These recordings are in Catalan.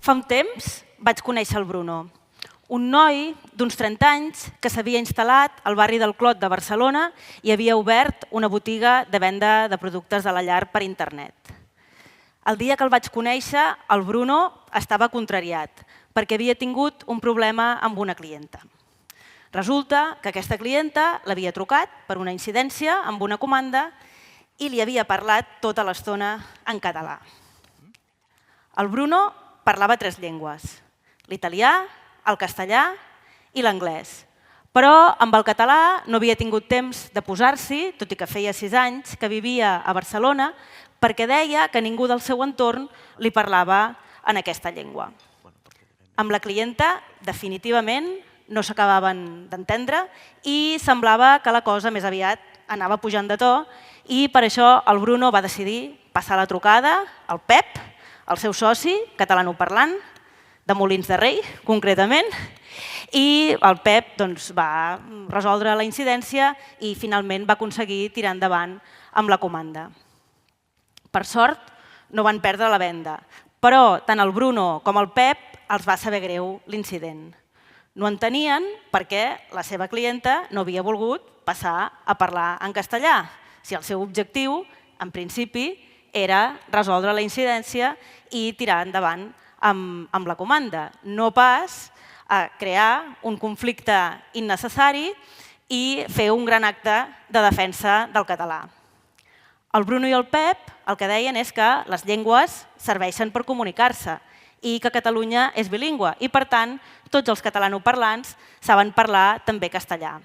Fa un temps vaig conèixer el Bruno, un noi d'uns 30 anys que s'havia instal·lat al barri del Clot de Barcelona i havia obert una botiga de venda de productes de la llar per internet. El dia que el vaig conèixer, el Bruno estava contrariat perquè havia tingut un problema amb una clienta. Resulta que aquesta clienta l'havia trucat per una incidència amb una comanda i li havia parlat tota l'estona en català. El Bruno parlava 3 llengües, l'italià, el castellà i l'anglès. Però amb el català no havia tingut temps de posar-s'hi, tot i que feia 6 anys que vivia a Barcelona, perquè deia que ningú del seu entorn li parlava en aquesta llengua. Amb la clienta, definitivament, no s'acabaven d'entendre i semblava que la cosa més aviat anava pujant de to i per això el Bruno va decidir passar la trucada al Pep, el seu soci, catalanoparlant, de Molins de Rei, concretament, i el Pep va resoldre la incidència i finalment va aconseguir tirar endavant amb la comanda. Per sort, no van perdre la venda, però tant el Bruno com el Pep els va saber greu l'incident. No entenien perquè la seva clienta no havia volgut passar a parlar en castellà, si el seu objectiu, en principi, era resoldre la incidència i tirar endavant amb la comanda, no pas a crear un conflicte innecessari i fer un gran acte de defensa del català. El Bruno i el Pep el que deien és que les llengües serveixen per comunicar-se i que Catalunya és bilingüe i, per tant, tots els catalanoparlants saben parlar també castellà.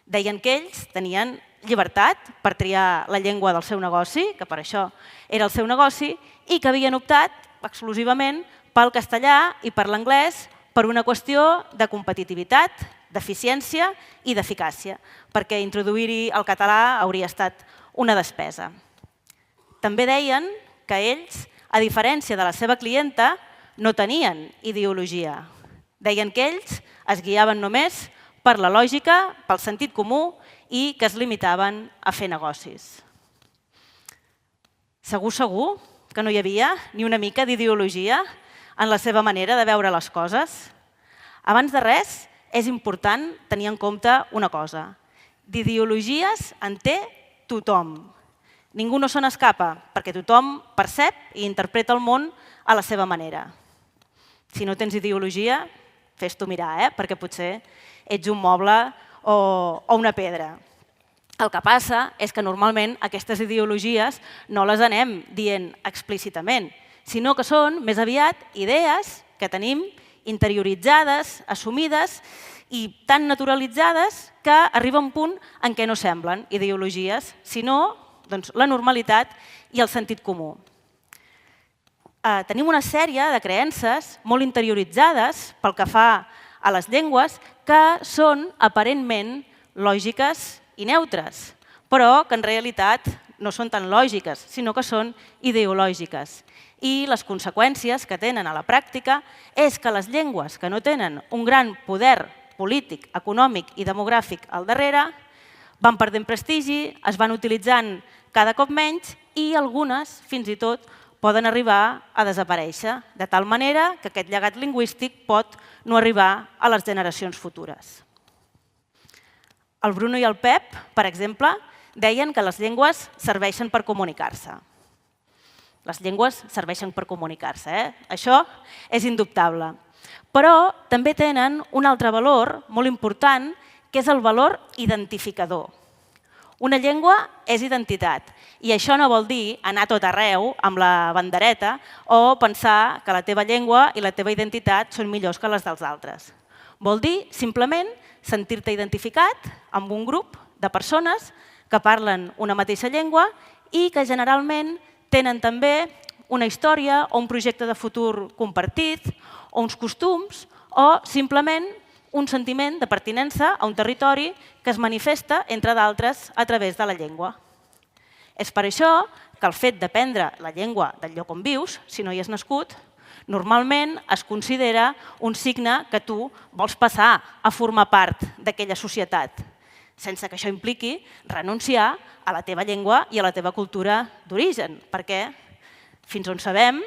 Deien que ells tenien llibertat per triar la llengua del seu negoci, que per això era el seu negoci, i que havien optat exclusivament pel castellà i per l'anglès per una qüestió de competitivitat, d'eficiència i d'eficàcia, perquè introduir-hi el català hauria estat una despesa. També deien que ells, a diferència de la seva clienta, no tenien ideologia. Deien que ells es guiaven només per la lògica, pel sentit comú i que es limitaven a fer negocis. Segur que no hi havia ni una mica d'ideologia en la seva manera de veure les coses. Abans de res, és important tenir en compte una cosa. D'ideologies en té tothom. Ningú no se n'escapa, perquè tothom percep i interpreta el món a la seva manera. Si no tens ideologia, fes-t'ho mirar, perquè potser ets un moble o una pedra. El que passa és que normalment aquestes ideologies no les anem dient explícitament, sinó que són més aviat idees que tenim interioritzades, assumides i tan naturalitzades que arriba un punt en què no semblen ideologies, sinó la normalitat i el sentit comú. Tenim una sèrie de creences molt interioritzades pel que fa a les llengües que són aparentment lògiques i neutres, però que en realitat no són tan lògiques, sinó que són ideològiques. I les conseqüències que tenen a la pràctica és que les llengües que no tenen un gran poder polític, econòmic i demogràfic al darrere van perdent prestigi, es van utilitzant cada cop menys i algunes, fins i tot, poden arribar a desaparèixer, de tal manera que aquest llegat lingüístic pot no arribar a les generacions futures. El Bruno i el Pep, per exemple, deien que les llengües serveixen per comunicar-se. Les llengües serveixen per comunicar-se, això és indubtable. Però també tenen un altre valor molt important, que és el valor identificador. Una llengua és identitat i això no vol dir anar a tot arreu amb la bandereta o pensar que la teva llengua i la teva identitat són millors que les dels altres. Vol dir simplement sentir-te identificat amb un grup de persones que parlen una mateixa llengua i que generalment tenen també una història o un projecte de futur compartit o uns costums o simplement un sentiment de pertinença a un territori que es manifesta, entre d'altres, a través de la llengua. És per això que el fet d'aprendre la llengua del lloc on vius, si no hi has nascut, normalment es considera un signe que tu vols passar a formar part d'aquella societat, sense que això impliqui renunciar a la teva llengua i a la teva cultura d'origen, perquè, fins on sabem,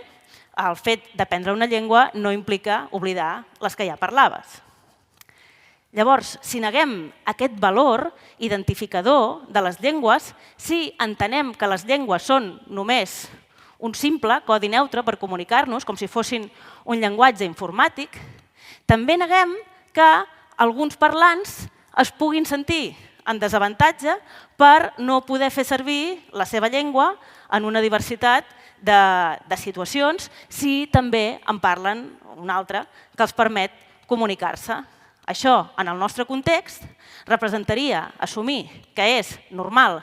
el fet d'aprendre una llengua no implica oblidar les que ja parlaves. Llavors, si neguem aquest valor identificador de les llengües, si entenem que les llengües són només un simple codi neutre per comunicar-nos, com si fossin un llenguatge informàtic, també neguem que alguns parlants es puguin sentir en desavantatge per no poder fer servir la seva llengua en una diversitat de situacions si també en parlen una altra que els permet comunicar-se. Això, en el nostre context, representaria assumir que és normal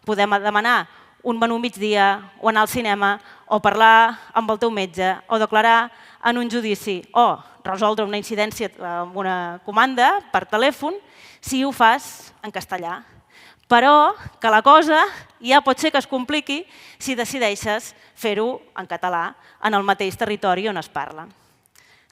poder demanar un menú migdia o anar al cinema o parlar amb el teu metge o declarar en un judici o resoldre una incidència amb una comanda per telèfon si ho fas en castellà. Però que la cosa ja pot ser que es compliqui si decideixes fer-ho en català en el mateix territori on es parla.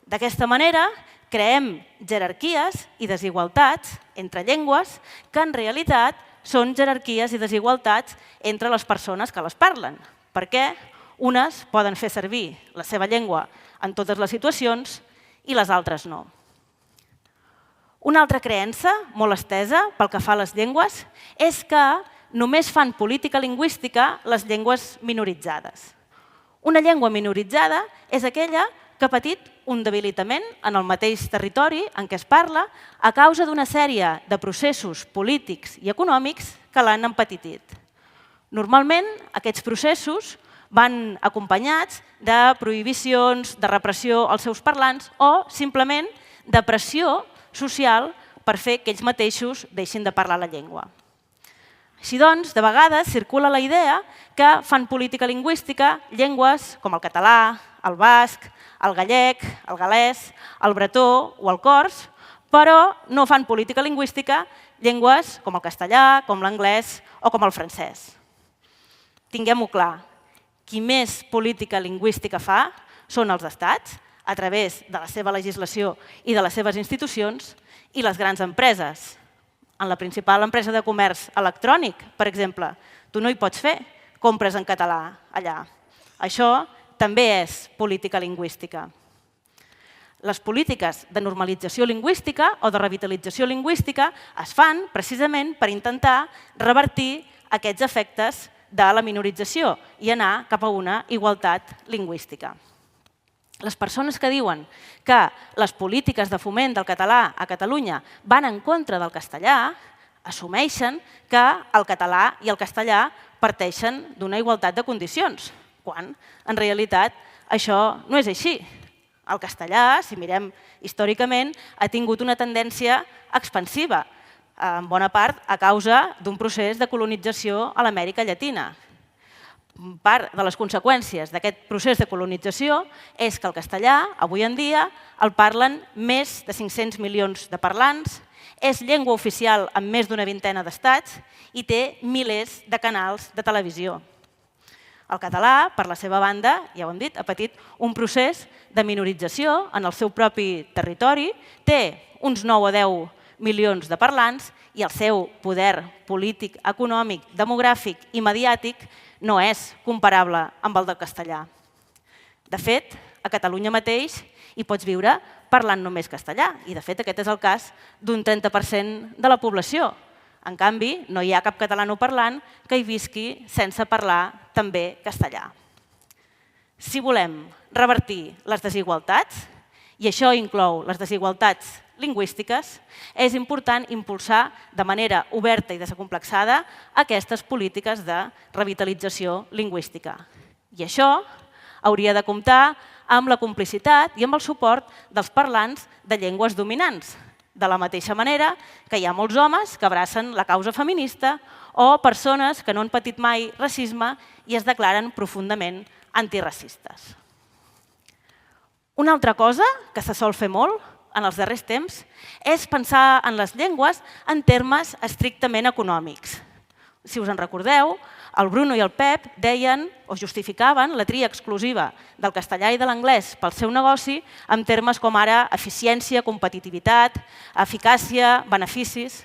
D'aquesta manera, creem jerarquies i desigualtats entre llengües que en realitat són jerarquies i desigualtats entre les persones que les parlen, perquè unes poden fer servir la seva llengua en totes les situacions i les altres no. Una altra creença molt estesa pel que fa a les llengües és que només fan política lingüística les llengües minoritzades. Una llengua minoritzada és aquella que ha patit un debilitament en el mateix territori en què es parla a causa d'una sèrie de processos polítics i econòmics que l'han empetitit. Normalment, aquests processos van acompanyats de prohibicions, de repressió als seus parlants o, simplement, de pressió social per fer que ells mateixos deixin de parlar la llengua. Així doncs, de vegades circula la idea que fan política lingüística llengües com el català, el basc, el gallec, el gal·lès, el bretó o el cors, però no fan política lingüística llengües com el castellà, com l'anglès o com el francès. Tinguem-ho clar, qui més política lingüística fa són els estats, a través de la seva legislació i de les seves institucions, i les grans empreses. En la principal empresa de comerç electrònic, per exemple, tu no hi pots fer compres en català allà. Això també és política lingüística. Les polítiques de normalització lingüística o de revitalització lingüística es fan precisament per intentar revertir aquests efectes de la minorització i anar cap a una igualtat lingüística. Les persones que diuen que les polítiques de foment del català a Catalunya van en contra del castellà assumeixen que el català i el castellà parteixen d'una igualtat de condicions, quan en realitat això no és així. El castellà, si mirem històricament, ha tingut una tendència expansiva, en bona part a causa d'un procés de colonització a l'Amèrica Llatina. Part de les conseqüències d'aquest procés de colonització és que el castellà, avui en dia, el parlen més de 500 milions de parlants, és llengua oficial en més d'una vintena d'estats i té milers de canals de televisió. El català, per la seva banda, ja ho hem dit, ha patit un procés de minorització en el seu propi territori, té uns 9 o 10 milions de parlants i el seu poder polític, econòmic, demogràfic i mediàtic no és comparable amb el del castellà. De fet, a Catalunya mateix hi pots viure parlant només castellà i, de fet, aquest és el cas d'un 30% de la població. En canvi, no hi ha cap catalanoparlant que hi visqui sense parlar també castellà. Si volem revertir les desigualtats, i això inclou les desigualtats lingüístiques, és important impulsar de manera oberta i desacomplexada aquestes polítiques de revitalització lingüística. I això hauria de comptar amb la complicitat i amb el suport dels parlants de llengües dominants, de la mateixa manera que hi ha molts homes que abracen la causa feminista o persones que no han patit mai racisme i es declaren profundament antiracistes. Una altra cosa que se sol fer molt en els darrers temps és pensar en les llengües en termes estrictament econòmics. Si us en recordeu, el Bruno i el Pep deien o justificaven la tria exclusiva del castellà i de l'anglès pel seu negoci en termes com ara eficiència, competitivitat, eficàcia, beneficis.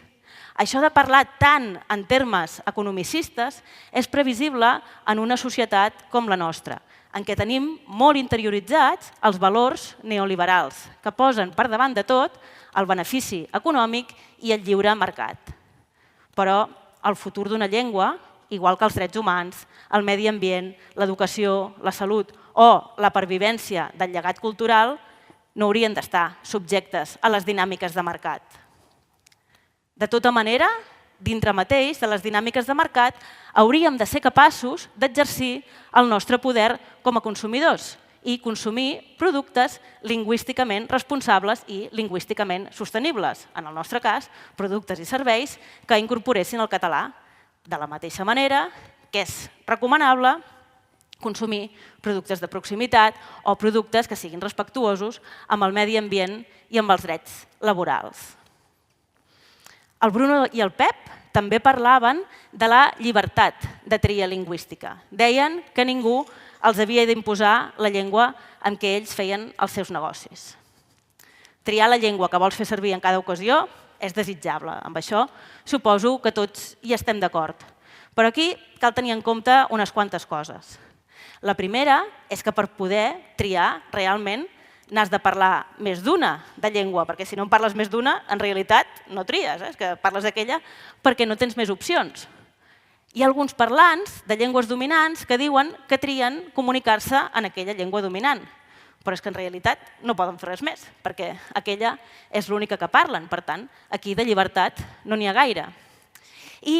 Això de parlar tant en termes economicistes és previsible en una societat com la nostra, en què tenim molt interioritzats els valors neoliberals, que posen per davant de tot el benefici econòmic i el lliure mercat. Però el futur d'una llengua, igual que els drets humans, el medi ambient, l'educació, la salut o la pervivència del llegat cultural, no haurien d'estar subjectes a les dinàmiques de mercat. De tota manera, dintre mateix de les dinàmiques de mercat, hauríem de ser capaços d'exercir el nostre poder com a consumidors i consumir productes lingüísticament responsables i lingüísticament sostenibles. En el nostre cas, productes i serveis que incorporessin el català. De la mateixa manera que és recomanable consumir productes de proximitat o productes que siguin respectuosos amb el medi ambient i amb els drets laborals. El Bruno i el Pep també parlaven de la llibertat de tria lingüística. Deien que ningú els havia d'imposar la llengua en què ells feien els seus negocis. Triar la llengua que vols fer servir en cada ocasió és desitjable. Amb això suposo que tots hi estem d'acord. Però aquí cal tenir en compte unes quantes coses. La primera és que per poder triar realment n'has de parlar més d'una de llengua, perquè si no en parles més d'una, en realitat no tries, és que parles d'aquella perquè no tens més opcions. Hi ha alguns parlants de llengües dominants que diuen que trien comunicar-se en aquella llengua dominant, però és que en realitat no poden fer res més, perquè aquella és l'única que parlen. Per tant, aquí de llibertat no n'hi ha gaire. I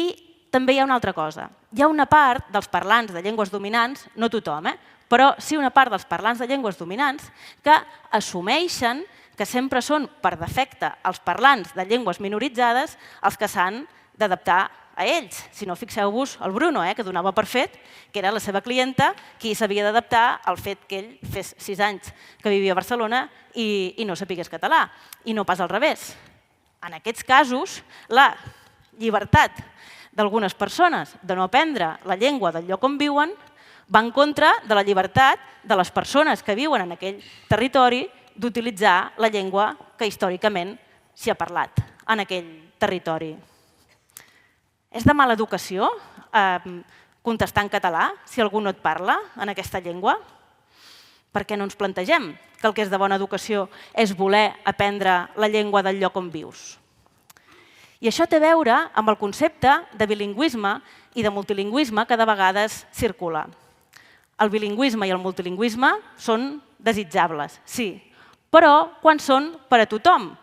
també hi ha una altra cosa. Hi ha una part dels parlants de llengües dominants, no tothom, però sí una part dels parlants de llengües dominants que assumeixen que sempre són per defecte els parlants de llengües minoritzades els que s'han d'adaptar a ells. Si no, fixeu-vos el Bruno, que donava per fet que era la seva clienta qui s'havia d'adaptar al fet que ell fes 6 anys que vivia a Barcelona i no sapigués català, i no pas al revés. En aquests casos, la llibertat d'algunes persones de no aprendre la llengua del lloc on viuen va en contra de la llibertat de les persones que viuen en aquell territori d'utilitzar la llengua que històricament s'hi ha parlat en aquell territori. És de mala educació contestar en català si algú no et parla en aquesta llengua? Per què no ens plantegem que el que és de bona educació és voler aprendre la llengua del lloc on vius? I això té a veure amb el concepte de bilingüisme i de multilingüisme que de vegades circula. El bilingüisme i el multilingüisme són desitjables, sí, però quan són per a tothom,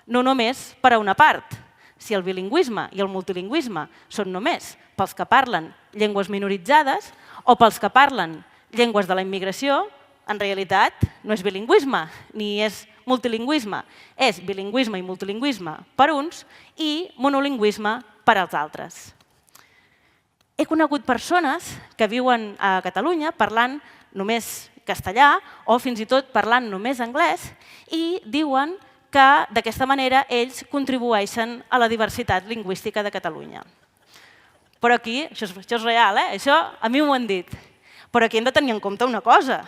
no només per a una part. Si el bilingüisme i el multilingüisme són només pels que parlen llengües minoritzades o pels que parlen llengües de la immigració, en realitat no és bilingüisme ni és multilingüisme. És bilingüisme i multilingüisme per uns i monolingüisme per als altres. He conegut persones que viuen a Catalunya parlant només castellà o fins i tot parlant només anglès i diuen que d'aquesta manera ells contribueixen a la diversitat lingüística de Catalunya. Però aquí, això és real, això a mi m'ho han dit, però aquí hem de tenir en compte una cosa,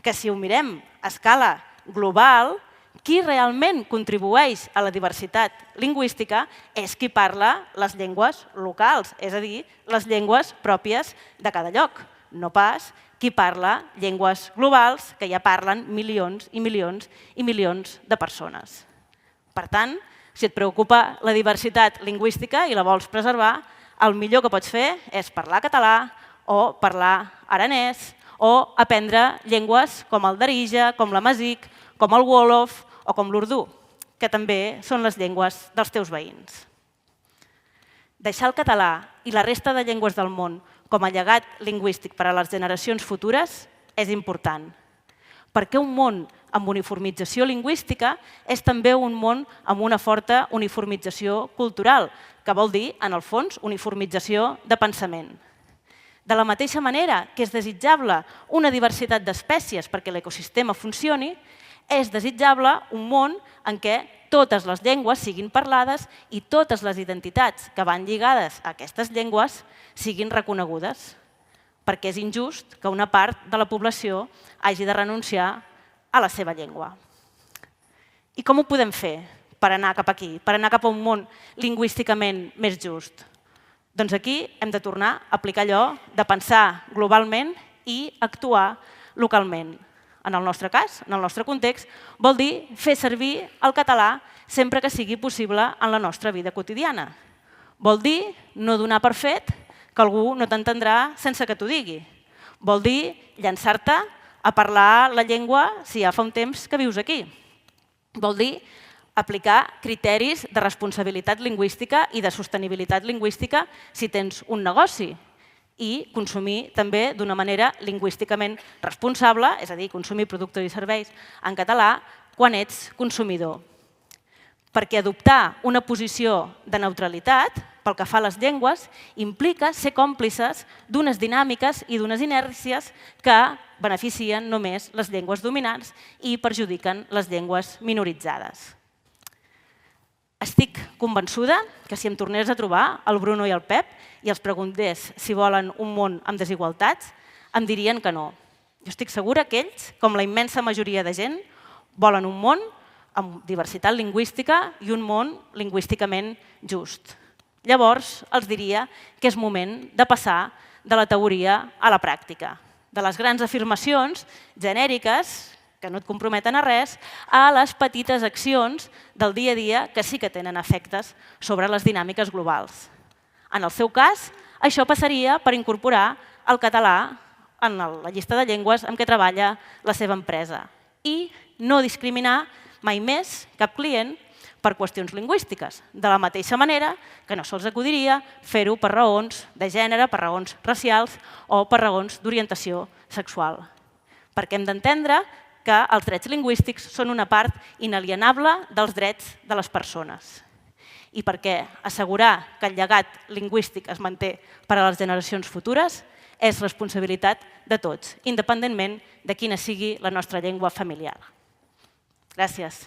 que si ho mirem a escala global, qui realment contribueix a la diversitat lingüística és qui parla les llengües locals, és a dir, les llengües pròpies de cada lloc, no pas qui parla llengües globals que ja parlen milions i milions i milions de persones. Per tant, si et preocupa la diversitat lingüística i la vols preservar, el millor que pots fer és parlar català o parlar aranès o aprendre llengües com el darija, com l'amazic, com el wolof o com l'urdú, que també són les llengües dels teus veïns. Deixar el català i la resta de llengües del món com a llegat lingüístic per a les generacions futures és important, perquè un món amb uniformització lingüística és també un món amb una forta uniformització cultural, que vol dir, en el fons, uniformització de pensament. De la mateixa manera que és desitjable una diversitat d'espècies perquè l'ecosistema funcioni, és desitjable un món en què totes les llengües siguin parlades i totes les identitats que van lligades a aquestes llengües siguin reconegudes, perquè és injust que una part de la població hagi de renunciar a la seva llengua. I com ho podem fer per anar cap aquí, per anar cap a un món lingüísticament més just? Doncs aquí hem de tornar a aplicar allò de pensar globalment i actuar localment. En el nostre cas, en el nostre context, vol dir fer servir el català sempre que sigui possible en la nostra vida quotidiana. Vol dir no donar per fet que algú no t'entendrà sense que t'ho digui. Vol dir llançar-te a parlar la llengua si ja fa un temps que vius aquí. Vol dir aplicar criteris de responsabilitat lingüística i de sostenibilitat lingüística si tens un negoci i consumir també d'una manera lingüísticament responsable, és a dir, consumir productes i serveis en català quan ets consumidor. Perquè adoptar una posició de neutralitat pel que fa a les llengües implica ser còmplices d'unes dinàmiques i d'unes inèrcies que beneficien només les llengües dominants i perjudiquen les llengües minoritzades. Estic convençuda que si em tornés a trobar el Bruno i el Pep i els preguntés si volen un món amb desigualtats, em dirien que no. Jo estic segura que ells, com la immensa majoria de gent, volen un món amb diversitat lingüística i un món lingüísticament just. Llavors, els diria que és moment de passar de la teoria a la pràctica, de les grans afirmacions genèriques que no et comprometen a res, a les petites accions del dia a dia que sí que tenen efectes sobre les dinàmiques globals. En el seu cas, això passaria per incorporar el català en la llista de llengües amb què treballa la seva empresa i no discriminar mai més cap client per qüestions lingüístiques, de la mateixa manera que no se'ls acudiria fer-ho per raons de gènere, per raons racials o per raons d'orientació sexual. Perquè hem d'entendre que els drets lingüístics són una part inalienable dels drets de les persones. I perquè assegurar que el llegat lingüístic es manté per a les generacions futures és responsabilitat de tots, independentment de quina sigui la nostra llengua familiar. Gràcies.